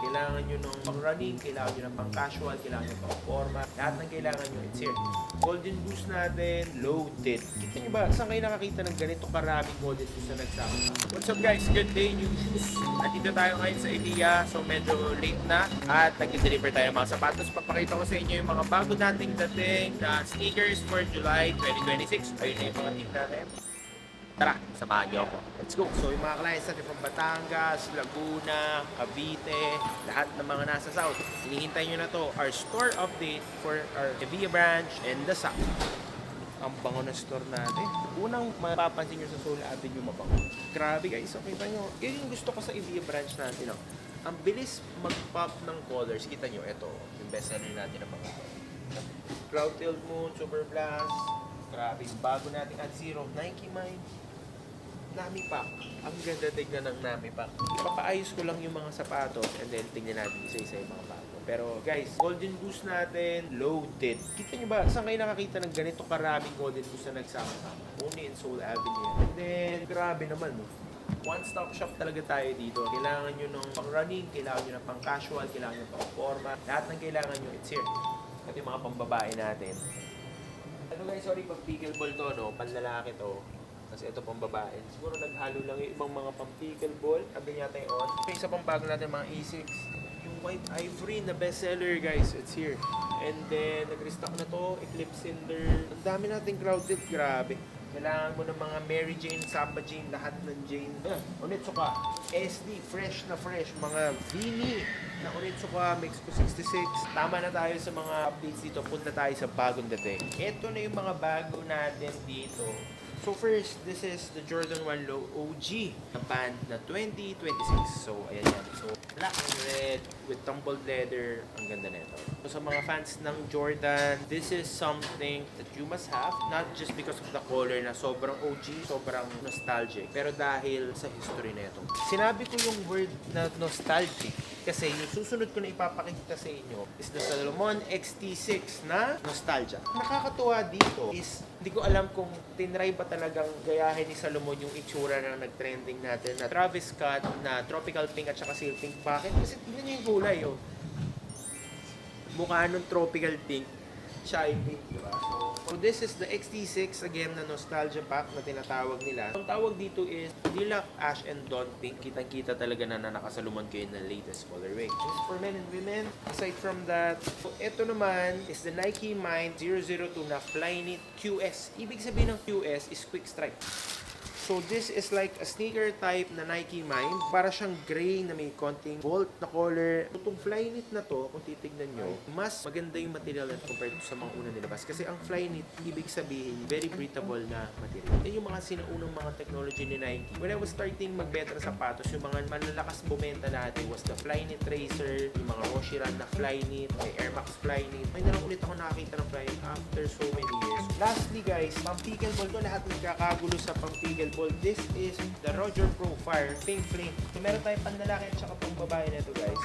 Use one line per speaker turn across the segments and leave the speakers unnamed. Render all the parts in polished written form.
Kailangan nyo ng pang-running, kailangan nyo ng pang-casual, kailangan nyo pang-forma. Lahat ng kailangan nyo, it's here. Golden Goose natin, loaded. Kita nyo ba, saan kayo nakakita ng ganito karaming Golden Goose na nagsama? What's up guys? Good day news. Nandito tayo ngayon sa IDEA, so medyo late na. At nag-deliver tayo ng mga sapatos. Papakita ko sa inyo yung mga bago nating dating na sneakers for July 2026. Ayun na yung mga team natin. Tara, samahan niyo ako. Let's go! So yung mga clients natin from Batangas, Laguna, Cavite, lahat ng mga nasa South. Hinihintay nyo na to, our store update for our IDEA branch and the South. Ang bango ng store natin. Unang mapapansin nyo sa Soul Avenue mabango. Grabe guys, so kita nyo. Yun yung gusto ko sa IDEA branch natin. No? Ang bilis mag-pop ng colors. Kita nyo, ito, yung best seller natin ng mga Cloudtail Moon, Super Blast. Grabe, bago nating at Zero, Nike Mind. Nami Pack. Ang ganda tignan ng Nami Pack. Ipapaayos ko lang yung mga sapatos and then tingnan natin isa-isa yung mga bago. Pero guys, Golden Goose natin, loaded. Kita nyo ba, saan kayo nakakita ng ganito karaming Golden Goose na nagsama-sama? Only in Soul Avenue. And then, grabe naman, no? One-stop shop talaga tayo dito. Kailangan nyo ng pang-running, kailangan nyo ng pang-casual, kailangan nyo ng pang-forma. Lahat ng kailangan nyo, it's here. At yung mga pambabae natin. Ano guys, sorry, pang-pickleball to, no? Panlalaki to. Kasi ito pang babae. Siguro naghalo lang yung ibang mga pang-pickleball. Sabi niya tayo on. Okay, isa pang bago natin mga E6. Yung White Ivory na bestseller guys. It's here. And then, nag-restock na to. Eclipse Cinder. Ang dami nating crowded. Grabe. Kailangan mo ng mga Mary Jane, Samba Jane, lahat ng Jane. Onitsuka. SD, fresh na fresh. Mga Vini na Onitsuka, Mexico 66. Tama na tayo sa mga updates dito. Punta tayo sa bagong dating. Ito na yung mga bago natin dito. So first, this is the Jordan 1 Low OG na band na 2026. So ayan yan. So black and red with tumbled leather. Ang ganda nito. So sa mga fans ng Jordan, this is something that you must have. Not just because of the color na sobrang OG, sobrang nostalgic. Pero dahil sa history nito. Sinabi ko yung word na nostalgic kasi yung susunod ko na ipapakita sa inyo is the Salomon XT6 na nostalgia. Nakakatuwa dito is hindi ko alam kung tinry ba talagang gayahin ni Salomon yung itsura na nag-trending natin na Travis Scott na tropical pink at saka seal pink. Bakit? Kasi tingnan nyo yung kulay, oh. Mukha nung tropical pink, shy pink, diba? So this is the XT6, again, na nostalgia pack na tinatawag nila. Ang tawag dito is Lilac, Ash, and Dawn Pink. Kitang-kita talaga na nakasalumon kayo ng latest colorway. This is for men and women. Aside from that, so ito naman is the Nike Mind 002 na Flyknit QS. Ibig sabihin ng QS is quick strike. So this is like a sneaker type na Nike Mind. Para siyang gray na may konting gold na color. Itong Flyknit na to, kung titignan nyo, mas maganda yung material na compared sa mga unang nilabas. Kasi ang Flyknit, ibig sabihin, very breathable na material. Yan yung mga sinaunang mga technology ni Nike. When I was starting magbenta ng sapatos, yung mga malalakas bumenta natin was the Flyknit Racer, yung mga Roshiran na Flyknit, may Air Max Flyknit. May na lang ulit ako nakakita ng Flyknit after so many years. Lastly guys, pang-pickleball to, lahat nagkakagulo sa pang-pickleball. This is the Roger Pro Fire Pink Flame. So meron tayong panlalaki at saka pang babae na ito guys.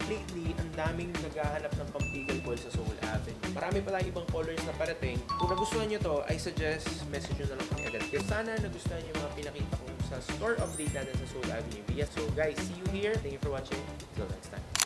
Lately, ang daming naghahanap ng pang-pickleball sa Soul Avenue. Marami pa tayong ibang colors na parating. Kung nagustuhan nyo to, I suggest message nyo na lang kami agad. Kaya sana nagustuhan nyo yung mga pinakita ko sa store update natin sa Soul Avenue. So guys, see you here. Thank you for watching. Till next time.